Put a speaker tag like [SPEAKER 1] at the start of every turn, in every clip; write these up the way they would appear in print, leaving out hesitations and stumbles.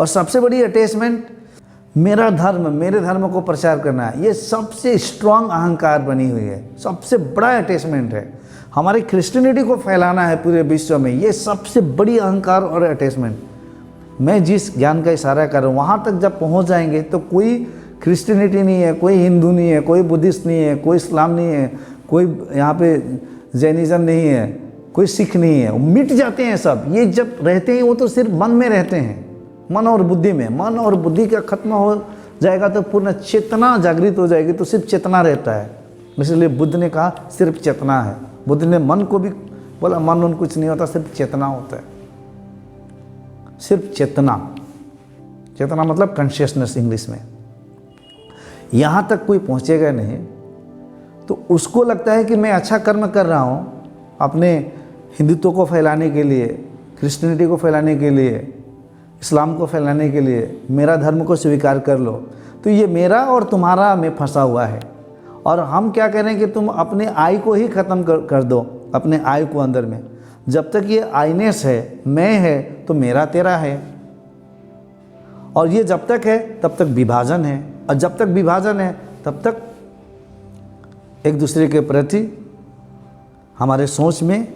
[SPEAKER 1] और सबसे बड़ी अटैचमेंट मेरा धर्म, मेरे धर्म को प्रचार करना है, ये सबसे स्ट्रांग अहंकार बनी हुई है, सबसे बड़ा अटैचमेंट है। हमारी क्रिश्चियनिटी को फैलाना है पूरे विश्व में, ये सबसे बड़ी अहंकार और अटैचमेंट। मैं जिस ज्ञान का इशारा कर रहा हूँ वहाँ तक जब पहुँच जाएंगे तो कोई क्रिश्चियनिटी नहीं है, कोई हिंदू नहीं है, कोई बुद्धिस्ट नहीं है, कोई इस्लाम नहीं है, कोई यहाँ पे जैनिज़्म नहीं है, कोई सिख नहीं है, मिट जाते हैं सब। ये जब रहते हैं वो तो सिर्फ मन में रहते हैं, मन और बुद्धि में। मन और बुद्धि का खत्म हो जाएगा तो पूर्ण चेतना जागृत हो जाएगी, तो सिर्फ चेतना रहता है। इसलिए बुद्ध ने कहा सिर्फ चेतना है। बुद्ध ने मन को भी बोला मन उन कुछ नहीं होता, सिर्फ चेतना होता है, सिर्फ चेतना। चेतना मतलब कॉन्शियसनेस इंग्लिश में। यहाँ तक कोई पहुँचेगा नहीं तो उसको लगता है कि मैं अच्छा कर्म कर रहा हूँ अपने हिंदुत्व को फैलाने के लिए, क्रिश्चियनिटी को फैलाने के लिए, इस्लाम को फैलाने के लिए, मेरा धर्म को स्वीकार कर लो। तो ये मेरा और तुम्हारा में फंसा हुआ है। और हम क्या करें कि तुम अपने आई को ही ख़त्म कर दो, अपने आई को अंदर में। जब तक ये आईनेस है, मैं है, तो मेरा तेरा है। और ये जब तक है तब तक विभाजन है, और जब तक विभाजन है तब तक एक दूसरे के प्रति हमारे सोच में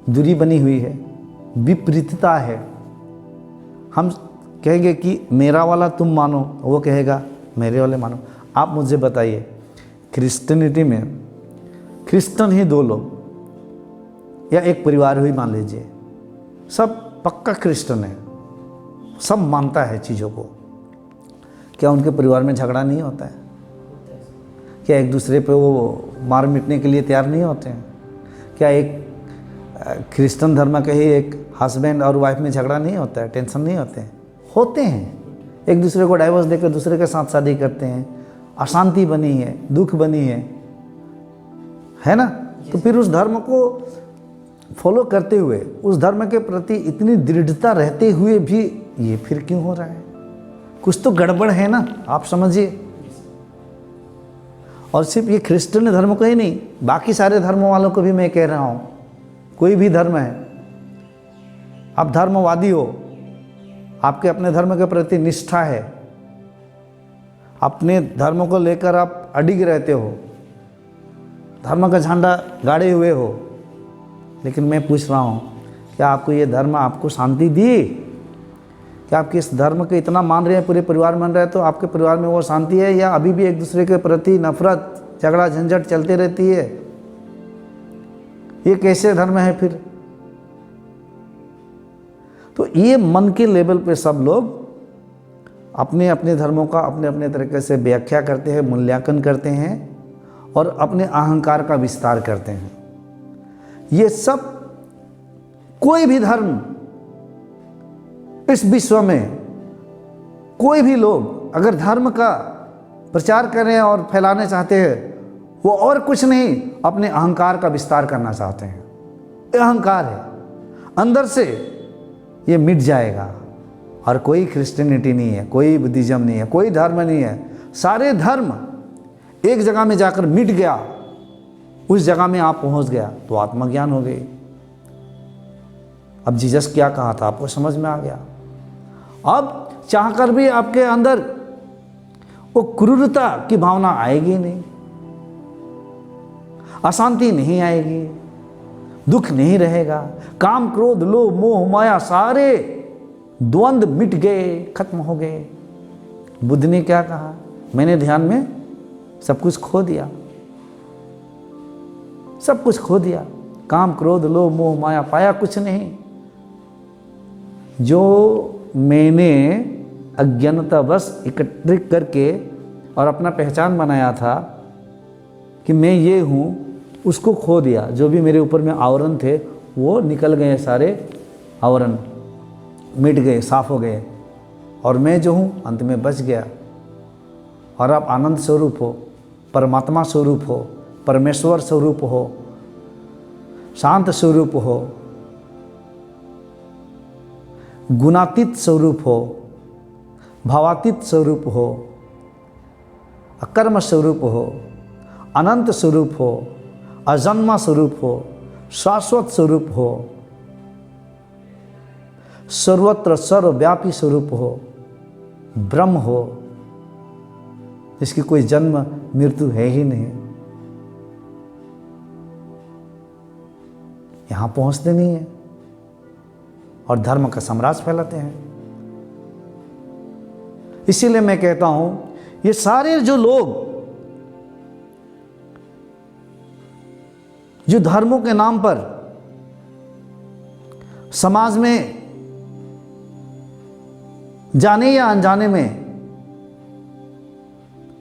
[SPEAKER 1] दूरी बनी हुई है, विपरीतता है। हम कहेंगे कि मेरा वाला तुम मानो, वो कहेगा मेरे वाले मानो। आप मुझे बताइए, क्रिश्चियनिटी में क्रिश्चियन ही दो लोग या एक परिवार हुई मान लीजिए, सब पक्का क्रिश्चियन है, सब मानता है चीज़ों को, क्या उनके परिवार में झगड़ा नहीं होता है? क्या एक दूसरे पे वो मार मिटने के लिए तैयार नहीं होते हैं? क्या एक क्रिश्चियन धर्म के ही एक हस्बैंड और वाइफ में झगड़ा नहीं होता है, टेंशन नहीं होते हैं? होते हैं। एक दूसरे को डाइवोर्स देकर दूसरे के साथ शादी करते हैं, अशांति बनी है, दुख बनी है ना? तो फिर उस धर्म को फॉलो करते हुए, उस धर्म के प्रति इतनी दृढ़ता रहते हुए भी ये फिर क्यों हो रहा है? कुछ तो गड़बड़ है ना, आप समझिए। और सिर्फ ये क्रिश्चियन धर्म को ही नहीं, बाकी सारे धर्मों वालों को भी मैं कह रहा हूँ, कोई भी धर्म है, आप धर्मवादी हो, आपके अपने धर्म के प्रति निष्ठा है, अपने धर्म को लेकर आप अडिग रहते हो, धर्म का झंडा गाड़े हुए हो, लेकिन मैं पूछ रहा हूँ, क्या आपको ये धर्म आपको शांति दी? क्या आप किस धर्म के इतना मान रहे हैं, पूरे परिवार मान रहे हैं, तो आपके परिवार में वो शांति है, या अभी भी एक दूसरे के प्रति नफरत, झगड़ा झंझट चलती रहती है? ये कैसे धर्म है फिर? तो ये मन के लेवल पे सब लोग अपने अपने धर्मों का अपने अपने तरीके से व्याख्या करते हैं, मूल्यांकन करते हैं और अपने अहंकार का विस्तार करते हैं। ये सब, कोई भी धर्म इस विश्व में, कोई भी लोग अगर धर्म का प्रचार करें और फैलाने चाहते हैं, वो और कुछ नहीं, अपने अहंकार का विस्तार करना चाहते हैं। ये अहंकार है, अंदर से ये मिट जाएगा। और कोई क्रिश्चियनिटी नहीं है, कोई बुद्धिज्म नहीं है, कोई धर्म नहीं है, सारे धर्म एक जगह में जाकर मिट गया, उस जगह में आप पहुंच गया तो आत्मज्ञान हो गई। अब जीसस क्या कहा था आपको समझ में आ गया। अब चाहकर भी आपके अंदर वो क्रूरता की भावना आएगी नहीं, अशांति नहीं आएगी, दुख नहीं रहेगा, काम क्रोध लोभ मोह माया सारे द्वंद्व मिट गए, खत्म हो गए। बुद्ध ने क्या कहा? मैंने ध्यान में सब कुछ खो दिया, सब कुछ खो दिया, काम क्रोध लोभ मोह माया पाया कुछ नहीं। जो मैंने अज्ञानतावश एकत्रित करके और अपना पहचान बनाया था कि मैं ये हूँ, उसको खो दिया। जो भी मेरे ऊपर में आवरण थे वो निकल गए, सारे आवरण मिट गए, साफ हो गए, और मैं जो हूँ अंत में बच गया। और आप आनंद स्वरूप हो, परमात्मा स्वरूप हो, परमेश्वर स्वरूप हो, शांत स्वरूप हो, गुणातीत स्वरूप हो, भावातीत स्वरूप हो, अकर्म स्वरूप हो, अनंत स्वरूप हो, अजन्मा स्वरूप हो, शाश्वत स्वरूप हो, सर्वत्र सर्वव्यापी स्वरूप हो, ब्रह्म हो, जिसकी कोई जन्म मृत्यु है ही नहीं, यहां पहुंचते नहीं है और धर्म का साम्राज्य फैलाते हैं। इसीलिए मैं कहता हूं, ये सारे जो लोग जो धर्मों के नाम पर समाज में जाने या अनजाने में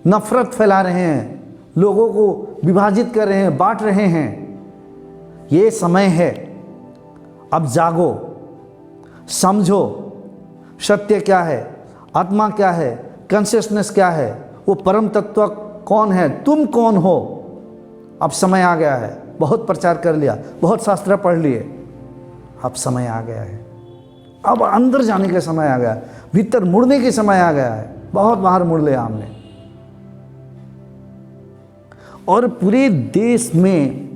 [SPEAKER 1] नफरत फैला रहे हैं, लोगों को विभाजित कर रहे हैं, बांट रहे हैं, ये समय है, अब जागो, समझो सत्य क्या है, आत्मा क्या है, कॉन्शियसनेस क्या है, वो परम तत्व कौन है, तुम कौन हो। अब समय आ गया है, बहुत प्रचार कर लिया, बहुत शास्त्र पढ़ लिए, अब समय आ गया है, अब अंदर जाने का समय आ गया है, भीतर मुड़ने के समय आ गया है, बहुत बाहर मुड़ लिया हमने। और पूरे देश में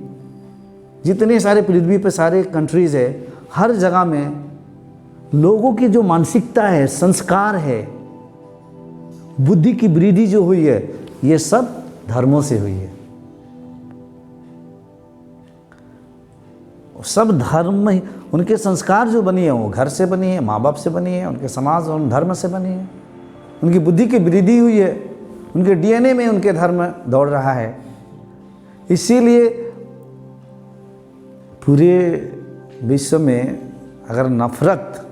[SPEAKER 1] जितने सारे पृथ्वी पर सारे कंट्रीज है, हर जगह में लोगों की जो मानसिकता है, संस्कार है, बुद्धि की वृद्धि जो हुई है, ये सब धर्मों से हुई है। सब धर्म, उनके संस्कार जो बनी है वो घर से बनी है, माँ बाप से बनी है, उनके समाज और धर्म से बनी है। उनकी बुद्धि की वृद्धि हुई है, उनके डीएनए में उनके धर्म दौड़ रहा है। इसीलिए पूरे विश्व में अगर नफरत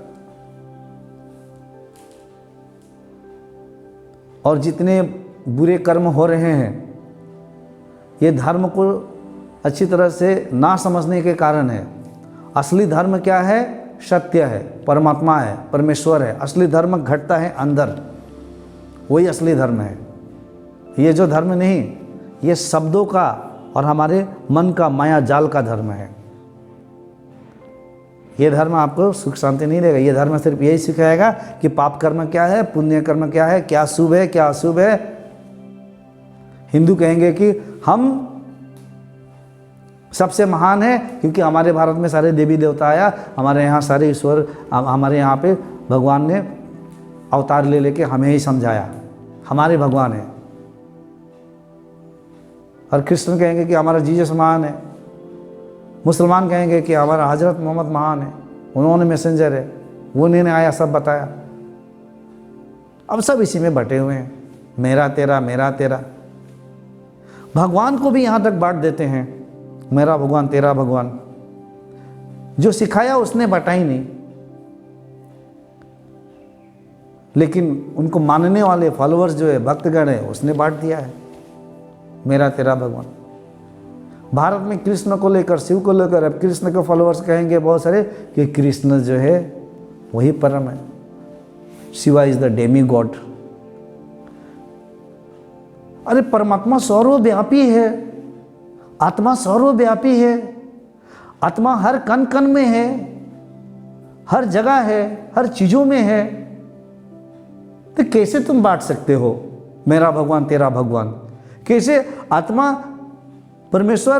[SPEAKER 1] और जितने बुरे कर्म हो रहे हैं, ये धर्म को अच्छी तरह से ना समझने के कारण है। असली धर्म क्या है? सत्य है, परमात्मा है, परमेश्वर है। असली धर्म घटता है अंदर, वही असली धर्म है। ये जो धर्म नहीं, ये शब्दों का और हमारे मन का माया जाल का धर्म है। ये धर्म आपको सुख शांति नहीं देगा। ये धर्म सिर्फ यही सिखाएगा कि पाप कर्म क्या है, पुण्य कर्म क्या है, क्या शुभ है, क्या अशुभ है। हिंदू कहेंगे कि हम सबसे महान है क्योंकि हमारे भारत में सारे देवी देवता आया, हमारे यहाँ सारे ईश्वर, हमारे यहाँ पे भगवान ने अवतार ले लेके हमें ही समझाया, हमारे भगवान है। और कृष्ण कहेंगे कि हमारा जीसस महान है। मुसलमान कहेंगे कि हमारा हजरत मोहम्मद महान है, उन्होंने मैसेंजर है, वो उन्होंने आया सब बताया। अब सब इसी में बटे हुए हैं, मेरा तेरा, मेरा तेरा। भगवान को भी यहाँ तक बांट देते हैं, मेरा भगवान तेरा भगवान। जो सिखाया उसने बटा ही नहीं, लेकिन उनको मानने वाले फॉलोअर्स जो है, भक्तगण है, उसने बांट दिया है मेरा तेरा भगवान। भारत में कृष्ण को लेकर, शिव को लेकर, अब कृष्ण के फॉलोअर्स कहेंगे बहुत सारे कि कृष्ण जो है वही परम है, Shiva is the Demi God. अरे परमात्मा सर्वव्यापी है, आत्मा सर्वव्यापी है, आत्मा हर कण कण में है, हर जगह है, हर चीजों में है। तो कैसे तुम बांट सकते हो मेरा भगवान तेरा भगवान? कैसे आत्मा, परमेश्वर,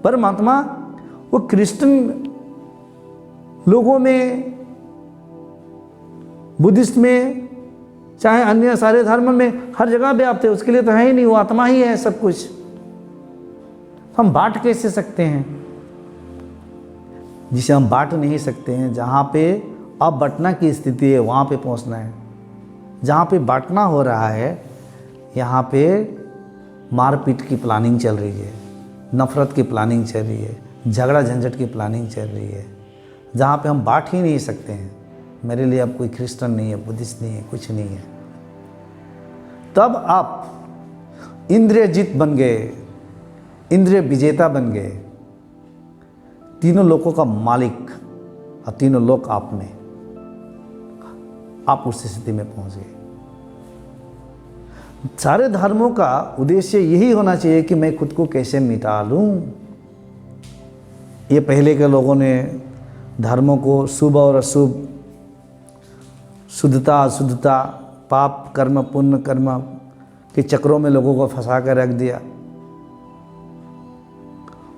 [SPEAKER 1] परमात्मा वो क्रिश्चियन लोगों में, बुद्धिस्ट में, चाहे अन्य सारे धर्म में, हर जगह व्याप्त है, उसके लिए तो है ही नहीं, वो आत्मा ही है सब कुछ। हम बांट कैसे सकते हैं? जिसे हम बांट नहीं सकते हैं, जहाँ पे अब बंटना की स्थिति है वहाँ पे पहुँचना है। जहाँ पे बांटना हो रहा है, यहाँ पे मारपीट की प्लानिंग चल रही है, नफरत की प्लानिंग चल रही है, झगड़ा झंझट की प्लानिंग चल रही है। जहाँ पे हम बांट ही नहीं सकते हैं, मेरे लिए अब कोई क्रिश्चियन नहीं है, बुद्धिस्ट नहीं है, कुछ नहीं है, तब आप इंद्रियजीत बन गए, इंद्रिय विजेता बन गए, तीनों लोकों का मालिक और तीनों लोक आप में, आप उस स्थिति में पहुंच गए। सारे धर्मों का उद्देश्य यही होना चाहिए कि मैं खुद को कैसे मिटा लूं। ये पहले के लोगों ने धर्मों को शुभ और अशुभ, शुद्धता अशुद्धता, पाप कर्म पुण्य कर्म के चक्रों में लोगों को फंसा कर रख दिया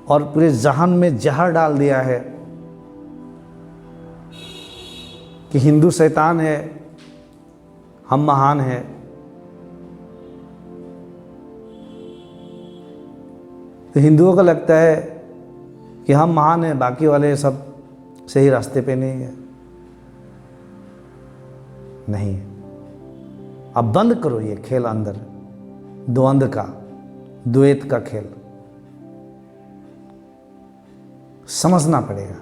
[SPEAKER 1] और पूरे जहान में जहर डाल दिया है कि हिंदू शैतान है, हम महान हैं। तो हिंदुओं को लगता है कि हम महान हैं, बाकी वाले सब सही रास्ते पे नहीं है। नहीं, अब बंद करो ये खेल अंदर, द्वंद्व का, द्वैत का खेल। समझना पड़ेगा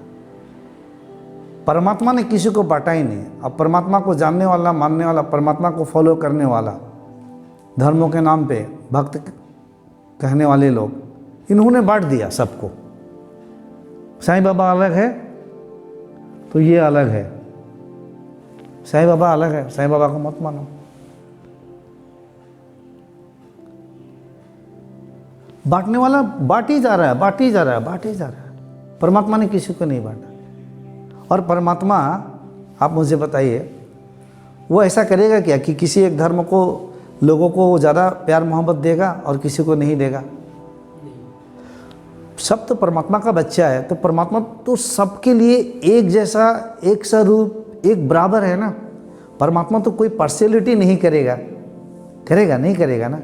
[SPEAKER 1] परमात्मा ने किसी को बांटा ही नहीं। अब परमात्मा को जानने वाला, मानने वाला, परमात्मा को फॉलो करने वाला, धर्मों के नाम पे भक्त कहने वाले लोग, इन्होंने बांट दिया सबको। साईं बाबा अलग है तो ये अलग है, साईं बाबा अलग है, साईं बाबा को मत मानो। बांटने वाला बांट ही जा रहा है, बांट ही जा रहा है, बांट ही जा रहा है। परमात्मा ने किसी को नहीं बांटा। और परमात्मा, आप मुझे बताइए, वो ऐसा करेगा क्या कि किसी एक धर्म को, लोगों को ज़्यादा प्यार मोहब्बत देगा और किसी को नहीं देगा? सब तो परमात्मा का बच्चा है, तो परमात्मा तो सबके लिए एक जैसा, एक स्वरूप, एक बराबर है ना। परमात्मा तो कोई पार्शियलिटी नहीं करेगा, करेगा नहीं करेगा ना।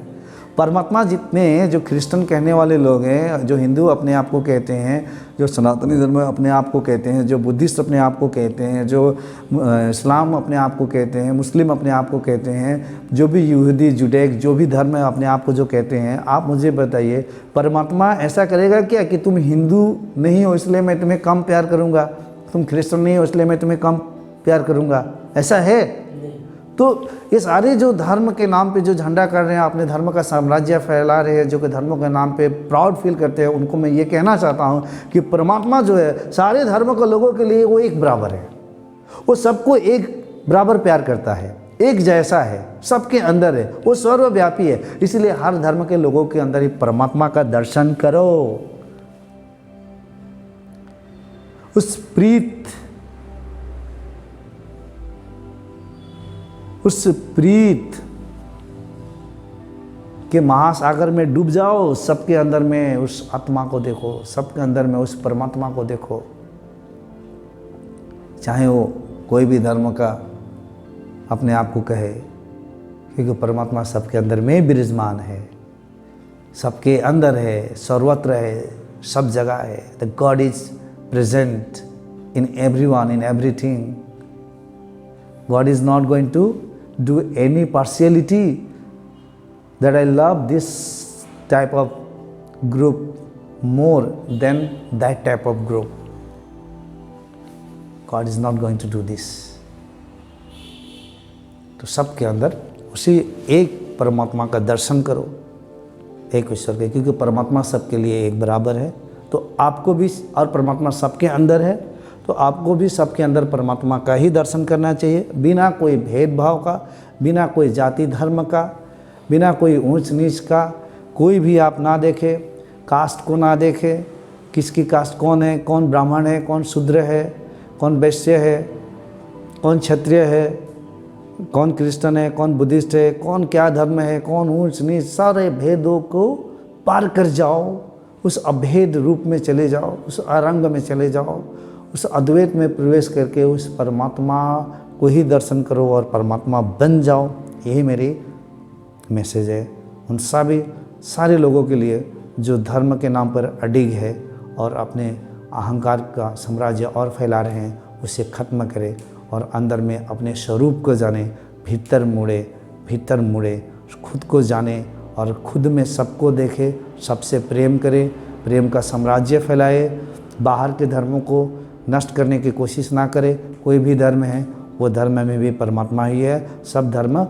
[SPEAKER 1] परमात्मा जितने जो क्रिश्चियन कहने वाले लोग हैं, जो हिंदू अपने आप को कहते हैं, जो सनातनी धर्म अपने आप को कहते हैं, जो बुद्धिस्ट अपने आप को कहते हैं, जो इस्लाम अपने आप को कहते हैं, मुस्लिम अपने आप को कहते हैं, जो भी यहूदी, जुडैक, जो भी धर्म है अपने आप को जो कहते हैं, आप मुझे बताइए परमात्मा ऐसा करेगा क्या कि तुम हिंदू नहीं हो इसलिए मैं तुम्हें कम प्यार करूँगा, तुम क्रिश्चियन नहीं हो इसलिए मैं तुम्हें कम प्यार करूँगा? ऐसा है? तो ये सारे जो धर्म के नाम पे जो झंडा कर रहे हैं, अपने धर्म का साम्राज्य फैला रहे हैं, जो कि धर्मों के नाम पे प्राउड फील करते हैं, उनको मैं ये कहना चाहता हूँ कि परमात्मा जो है सारे धर्मों के लोगों के लिए वो एक बराबर है। वो सबको एक बराबर प्यार करता है, एक जैसा है, सबके अंदर है, वो सर्वव्यापी है। इसलिए हर धर्म के लोगों के अंदर ही परमात्मा का दर्शन करो। उस प्रीत के महासागर में डूब जाओ, सबके अंदर में उस आत्मा को देखो, सबके अंदर में उस परमात्मा को देखो। चाहे वो कोई भी धर्म का अपने आप को कहे, क्योंकि परमात्मा सबके अंदर में विराजमान है, सबके अंदर है, सर्वत्र है, सब जगह है। The God is present in everyone, in everything. God is not going to do any partiality that I love this type of group more than that type of group. God is not going to do this. तो सबके अंदर उसी एक परमात्मा का दर्शन करो, एक ईश्वर के, क्योंकि परमात्मा सबके लिए एक बराबर है। तो आपको भी, और परमात्मा सबके अंदर है, तो आपको भी सबके अंदर परमात्मा का ही दर्शन करना चाहिए, बिना कोई भेदभाव का, बिना कोई जाति धर्म का, बिना कोई ऊंच नीच का। कोई भी आप ना देखे, कास्ट को ना देखे, किसकी कास्ट कौन है, कौन ब्राह्मण है, कौन शूद्र है, कौन वैश्य है, कौन क्षत्रिय है, कौन क्रिश्चियन है, कौन बुद्धिस्ट है, कौन क्या धर्म है, कौन ऊंच नीच, सारे भेदों को पार कर जाओ, उस अभेद रूप में चले जाओ, उस अरंग में चले जाओ, उस अद्वैत में प्रवेश करके उस परमात्मा को ही दर्शन करो और परमात्मा बन जाओ। यही मेरी मैसेज है उन सारे लोगों के लिए जो धर्म के नाम पर अडिग है और अपने अहंकार का साम्राज्य और फैला रहे हैं, उसे ख़त्म करें और अंदर में अपने स्वरूप को जाने, भीतर मुड़े, खुद को जाने और खुद में सबको देखे, सबसे प्रेम करे, प्रेम का साम्राज्य फैलाए, बाहर के धर्मों को नष्ट करने की कोशिश ना करे। कोई भी धर्म है, वो धर्म में भी परमात्मा ही है, सब धर्म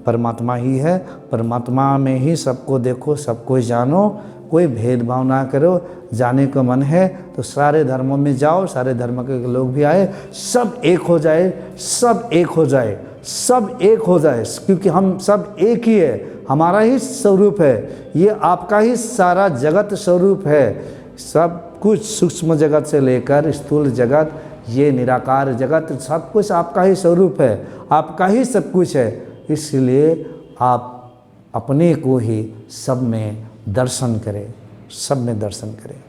[SPEAKER 1] परमात्मा ही है। परमात्मा में ही सबको देखो, सबको जानो, कोई भेदभाव ना करो। जाने का मन है तो सारे धर्मों में जाओ, सारे धर्म के लोग भी आए, सब एक हो जाए, सब एक हो जाए, सब एक हो जाए, क्योंकि हम सब एक ही है, हमारा ही स्वरूप है, ये आपका ही सारा जगत स्वरूप है। सब कुछ सूक्ष्म जगत से लेकर स्थूल जगत, ये निराकार जगत, सब कुछ आपका ही स्वरूप है, आपका ही सब कुछ है। इसलिए आप अपने को ही सब में दर्शन करें, सब में दर्शन करें।